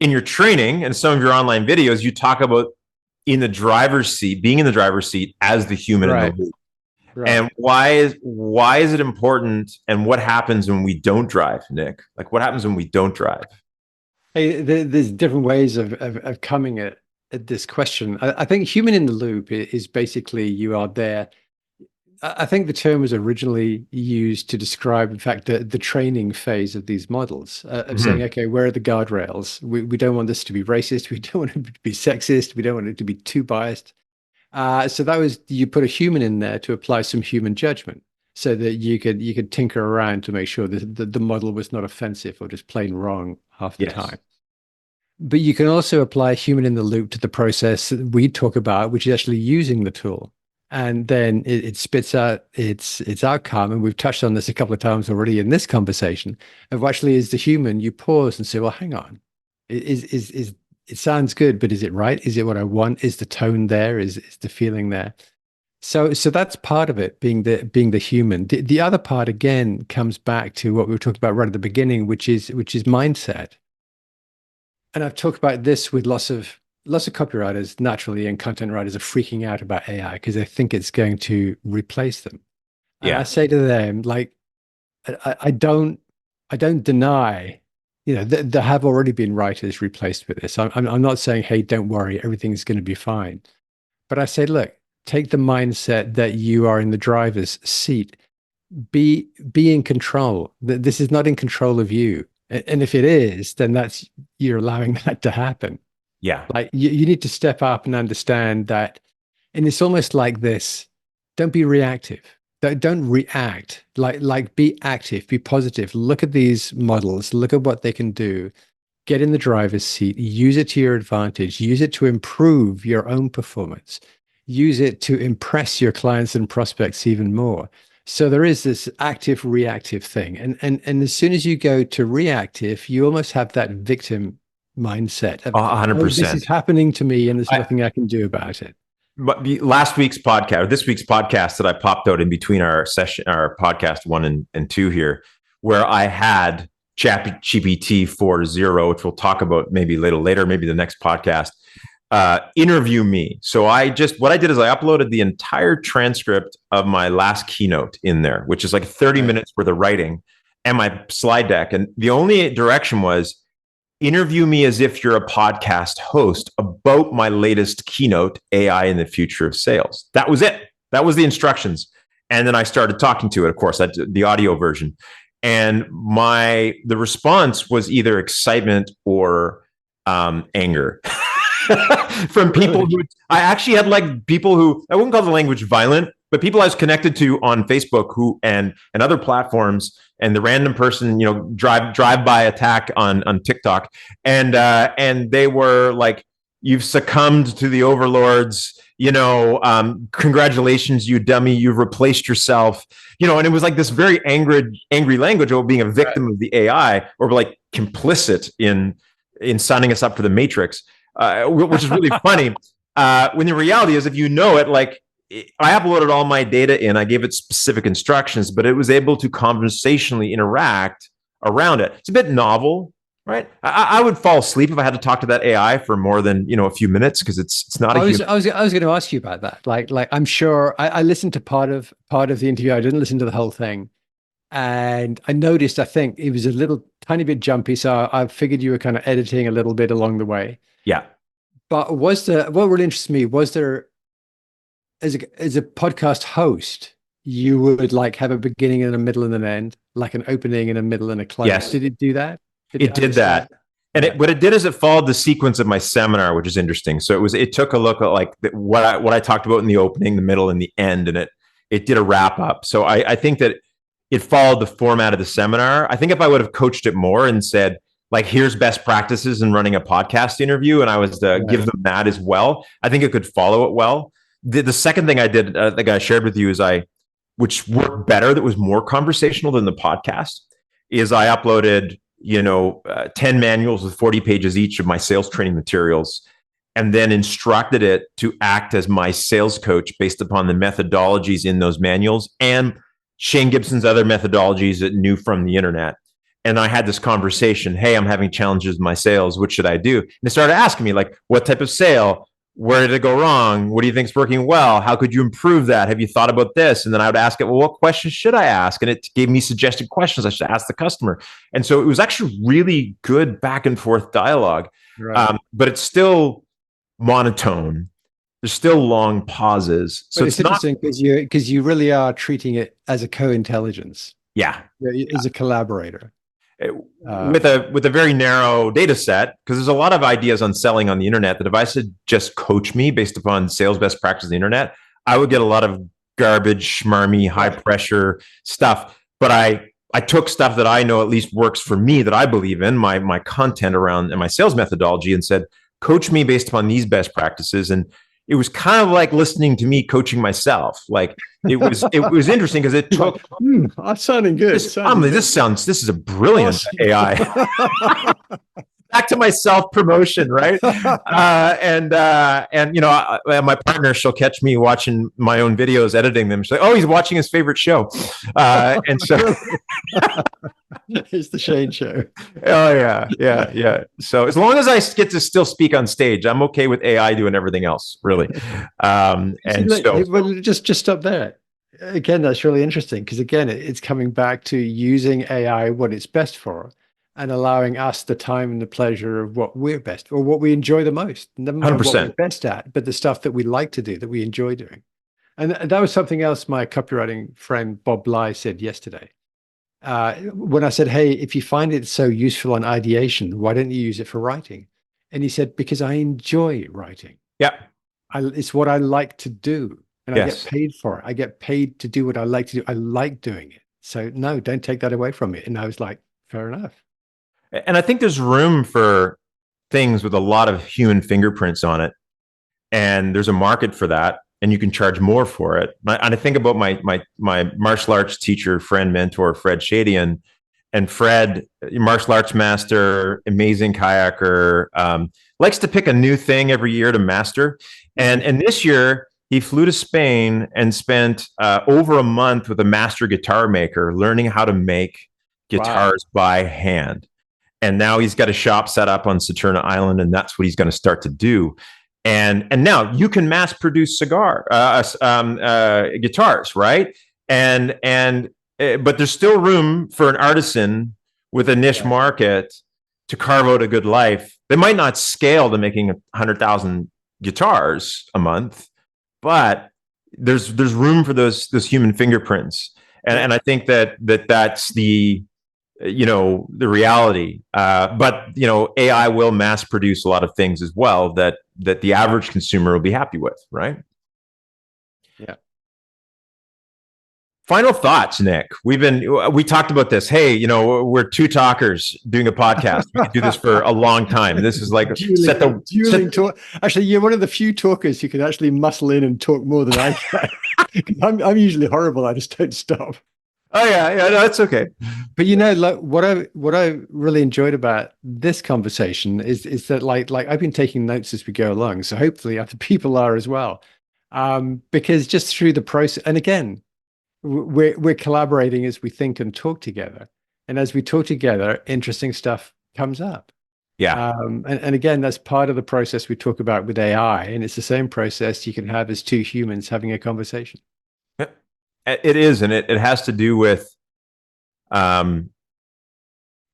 in your training and some of your online videos, you talk about in the driver's seat, being in the driver's seat as the human in the Right. loop. Right. And why is it important? And what happens when we don't drive, Nick? Like what happens when we don't drive? Hey, there's different ways of coming at this question. I think human in the loop is basically you are there. I think the term was originally used to describe, in fact, the training phase of these models, of saying, Mm-hmm. okay, where are the guardrails? We don't want this to be racist. We don't want it to be sexist. We don't want it to be too biased. So that was you put a human in there to apply some human judgment, so that you could tinker around to make sure that the model was not offensive or just plain wrong half the Yes. time. But you can also apply human in the loop to the process that we talk about, which is actually using the tool. And then it spits out its outcome. And we've touched on this a couple of times already in this conversation of actually, as the human, you pause and say, well, hang on. Is it sounds good, but is it right? Is it what I want? Is the tone there? Is the feeling there? So that's part of it, being the human. The other part again comes back to what we were talking about right at the beginning, which is mindset. And I've talked about this with lots of copywriters naturally, and content writers are freaking out about AI because they think it's going to replace them. And I Yeah. say to them, like, I don't deny, there have already been writers replaced with this. I'm not saying, hey, don't worry, everything's going to be fine. But I say, look, take the mindset that you are in the driver's seat. Be in control. This is not in control of you. And if it is, then that's you're allowing that to happen. Yeah. Like you need to step up and understand that. And it's almost like this. Don't be reactive. Don't react. Like be active, be positive. Look at these models, look at what they can do. Get in the driver's seat, use it to your advantage, use it to improve your own performance, use it to impress your clients and prospects even more. So there is this active reactive thing. And as soon as you go to reactive, you almost have that victim mindset of, A hundred oh, this is percent. happening to me and there's I, nothing I can do about it. last week's podcast, or this week's podcast that I popped out in between our podcast 1 and 2 here, where I had ChaptGPT 4.0, which we'll talk about maybe later, maybe the next podcast, interview me. So what I did is I uploaded the entire transcript of my last keynote in there, which is like 30 minutes worth of writing, and my slide deck. And the only direction was, interview me as if you're a podcast host about my latest keynote, AI in the Future of Sales. That was it. That was the instructions. And then I started talking to it, of course, the audio version. And the response was either excitement or anger from people who, I actually had like people who, I wouldn't call the language violent, but people I was connected to on Facebook and other platforms, and the random person, drive-by attack on TikTok. And they were like, you've succumbed to the overlords, congratulations, you dummy, you've replaced yourself, and it was like this very angry language about being a victim of the AI, or like complicit in signing us up for the Matrix, which is really funny. When the reality is, if you know it, like, I uploaded all my data in, I gave it specific instructions, but it was able to conversationally interact around it. It's a bit novel, right? I would fall asleep if I had to talk to that AI for more than, a few minutes, because it's not I was going to ask you about that. Like I'm sure I listened to part of the interview. I didn't listen to the whole thing. And I noticed, I think it was a little tiny bit jumpy. So I figured you were kind of editing a little bit along the way. Yeah. But what really interests me, was there, as a podcast host, you would like have a beginning and a middle and an end, like an opening and a middle and a close? Yes. Did it do that? It did that. And what it did is it followed the sequence of my seminar, which is interesting. So it took a look at like what I talked about in the opening, the middle, and the end, and it did a wrap up. So I think that it followed the format of the seminar. I think if I would have coached it more and said, like, here's best practices in running a podcast interview, and I was to give them that as well, I think it could follow it well. The second thing I did, like I shared with you, is which worked better, that was more conversational than the podcast, is I uploaded 10 manuals with 40 pages each of my sales training materials, and then instructed it to act as my sales coach based upon the methodologies in those manuals and Shane Gibson's other methodologies that knew from the internet. And I had this conversation, hey, I'm having challenges with my sales. What should I do? And they started asking me, like, what type of sale? Where did it go wrong? What do you think is working well? How could you improve that? Have you thought about this? And then I would ask it, well, what questions should I ask? And it gave me suggested questions I should ask the customer. And so it was actually really good back and forth dialogue. Right. But it's still monotone. There's still long pauses. So it's interesting because you really are treating it as a co-intelligence. Yeah. As a collaborator. With a very narrow data set, because there's a lot of ideas on selling on the internet that if I said just coach me based upon sales best practices on the internet, I would get a lot of garbage, schmarmy, high pressure stuff. But I took stuff that I know at least works for me, that I believe in, my content around and my sales methodology, and said, coach me based upon these best practices. And it was kind of like listening to me coaching myself. Like it was interesting because it took. That's sounding good. This is a brilliant awesome. AI. Back to my self promotion, right? And my partner, she'll catch me watching my own videos, editing them. She's like, "Oh, he's watching his favorite show," and so it's the Shane show. Oh yeah. So as long as I get to still speak on stage, I'm okay with AI doing everything else, really. Just stop there. Again, that's really interesting, because again, it's coming back to using AI what it's best for, and allowing us the time and the pleasure of what we're best, or what we enjoy the most. Never mind 100%. What we're best at, but the stuff that we like to do, that we enjoy doing. And that was something else my copywriting friend Bob Bly said yesterday. When I said, hey, if you find it so useful on ideation, why don't you use it for writing? And he said, because I enjoy writing. Yeah. It's what I like to do. And I get paid for it. I get paid to do what I like to do. I like doing it. So no, don't take that away from me. And I was like, fair enough. And I think there's room for things with a lot of human fingerprints on it. And there's a market for that. And you can charge more for it. And I think about my martial arts teacher, friend, mentor, Fred Shadian. And Fred, martial arts master, amazing kayaker, likes to pick a new thing every year to master. And this year he flew to Spain and spent over a month with a master guitar maker learning how to make guitars by hand. And now he's got a shop set up on Saturna Island, and that's what he's going to start to do. And now you can mass produce guitars, right? But there's still room for an artisan with a niche market to carve out a good life. They might not scale to making 100,000 guitars a month, but there's room for those human fingerprints, and I think that's the reality. But AI will mass produce a lot of things as well that the average consumer will be happy with, right? Yeah. Final thoughts, Nick. We talked about this. Hey, we're two talkers doing a podcast. We could do this for a long time. This is like talk. Actually, you're one of the few talkers who can actually muscle in and talk more than I can. I'm usually horrible. I just don't stop. Oh yeah, no, that's okay. But like what I really enjoyed about this conversation is that like I've been taking notes as we go along, so hopefully other people are as well. Because just through the process, and again, we're collaborating as we think and talk together, and as we talk together, interesting stuff comes up. Yeah. And again, that's part of the process we talk about with AI, and it's the same process you can have as two humans having a conversation. It is, and it has to do with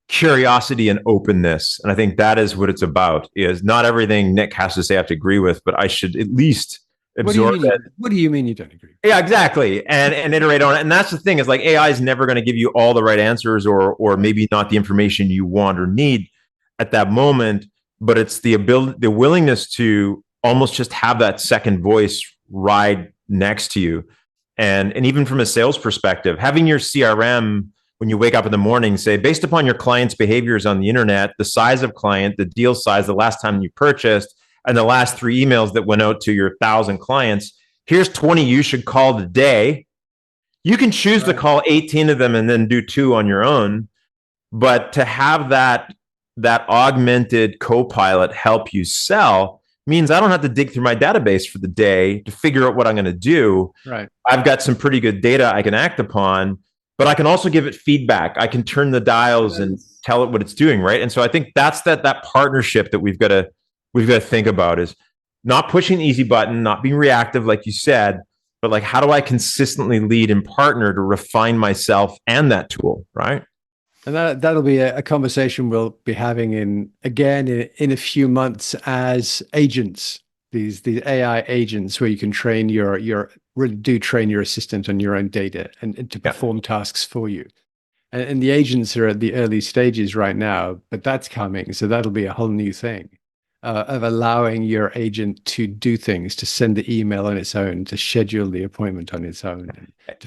curiosity and openness, and I think that is what it's about. Is not everything Nick has to say I have to agree with, but I should at least absorb it. What do you mean you don't agree? Yeah, exactly, and iterate on it. And that's the thing, is like AI is never going to give you all the right answers, or maybe not the information you want or need at that moment. But it's the ability, the willingness to almost just have that second voice ride next to you. And even from a sales perspective, having your CRM, when you wake up in the morning, say, based upon your client's behaviors on the internet, the size of client, the deal size, the last time you purchased, and the last 3 emails that went out to your 1,000 clients, here's 20 you should call today. You can choose to call 18 of them and then do 2 on your own. But to have that augmented co-pilot help you sell means I don't have to dig through my database for the day to figure out what I'm going to do. Right. I've got some pretty good data I can act upon, but I can also give it feedback. I can turn the dials and tell it what it's doing, right? And so I think that's that partnership that we've got to think about, is not pushing the easy button, not being reactive, like you said, but like, how do I consistently lead and partner to refine myself and that tool, right? And that'll be a conversation we'll be having in a few months as agents, these AI agents, where you can train train your assistant on your own data and to perform tasks for you. And the agents are at the early stages right now, but that's coming. So that'll be a whole new thing of allowing your agent to do things, to send the email on its own, to schedule the appointment on its own.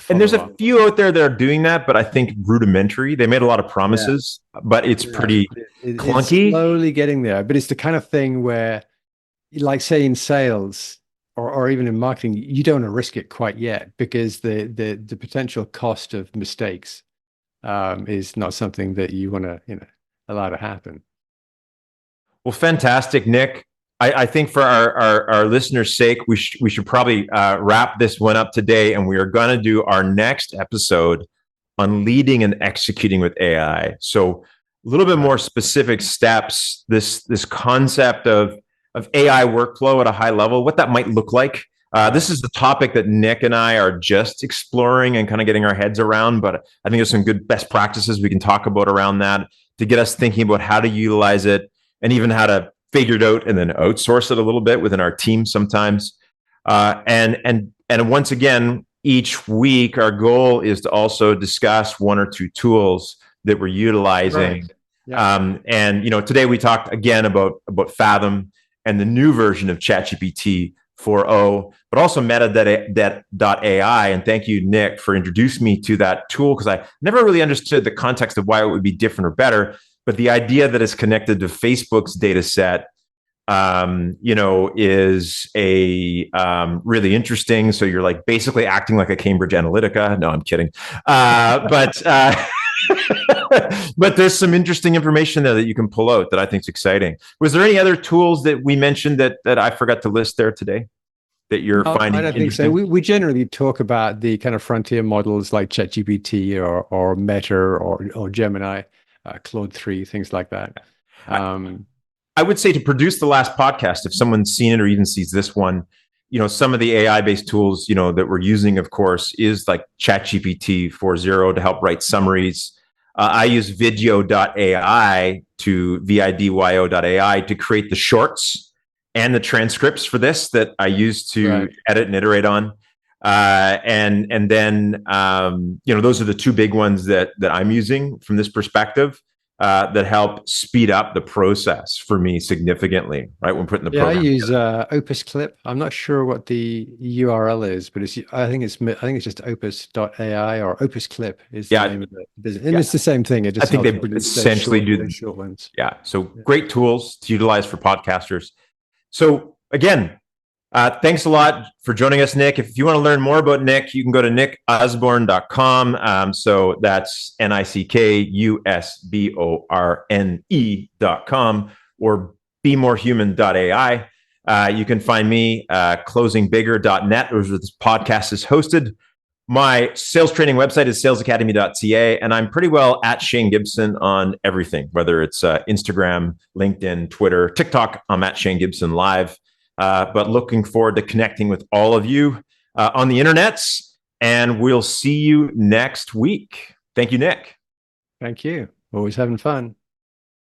And there's a few out there that are doing that, but I think rudimentary. They made a lot of promises, but it's pretty clunky. It's slowly getting there, but it's the kind of thing where, like say in sales or even in marketing, you don't want to risk it quite yet, because the potential cost of mistakes is not something that you want to allow to happen. Well, fantastic, Nick. I think for our listeners' sake, we should probably wrap this one up today, and we are going to do our next episode on leading and executing with AI. So a little bit more specific steps, this concept of AI workflow at a high level, what that might look like. This is the topic that Nick and I are just exploring and kind of getting our heads around, but I think there's some good best practices we can talk about around that to get us thinking about how to utilize it, and even how to figure it out and then outsource it a little bit within our team sometimes. And once again, each week, our goal is to also discuss 1 or 2 tools that we're utilizing. Right. Yeah. And today we talked again about Fathom and the new version of ChatGPT 4.0, but also Meta.ai. And thank you, Nick, for introducing me to that tool, because I never really understood the context of why it would be different or better. But the idea that it's connected to Facebook's data set, is a really interesting. So you're like basically acting like a Cambridge Analytica. No, I'm kidding. But there's some interesting information there that you can pull out that I think is exciting. Was there any other tools that we mentioned that I forgot to list there today? that you're No, I finding don't think so. interesting? We generally talk about the kind of frontier models like ChatGPT or Meta or Gemini, Claude 3, things like that. Um, I would say to produce the last podcast, if someone's seen it or even sees this one, some of the AI based tools, that we're using, of course, is like ChatGPT 4.0 to help write summaries. I use Vidyo.ai to Vidyo.ai to create the shorts and the transcripts for this that I use to right. edit and iterate on. And then those are the two big ones that I'm using from this perspective. That help speed up the process for me significantly, right? When putting the Yeah, I program use together. Opus Clip. I'm not sure what the URL is, but I think it's just opus.ai or Opus Clip is the Yeah, name of the business. And yeah. it's the same thing. It I just think helps they produce essentially those do. short ones. Yeah. So Yeah. great tools to utilize for podcasters. So again, thanks a lot for joining us, Nick. If you want to learn more about Nick, you can go to nickosborne.com. So that's NICKUSBORNE.com or bemorehuman.ai. You can find me closingbigger.net, where this podcast is hosted. My sales training website is salesacademy.ca, and I'm pretty well at Shane Gibson on everything, whether it's Instagram, LinkedIn, Twitter, TikTok. I'm at Shane Gibson Live. But looking forward to connecting with all of you on the internets, and we'll see you next week. Thank you, Nick. Thank you. Always having fun.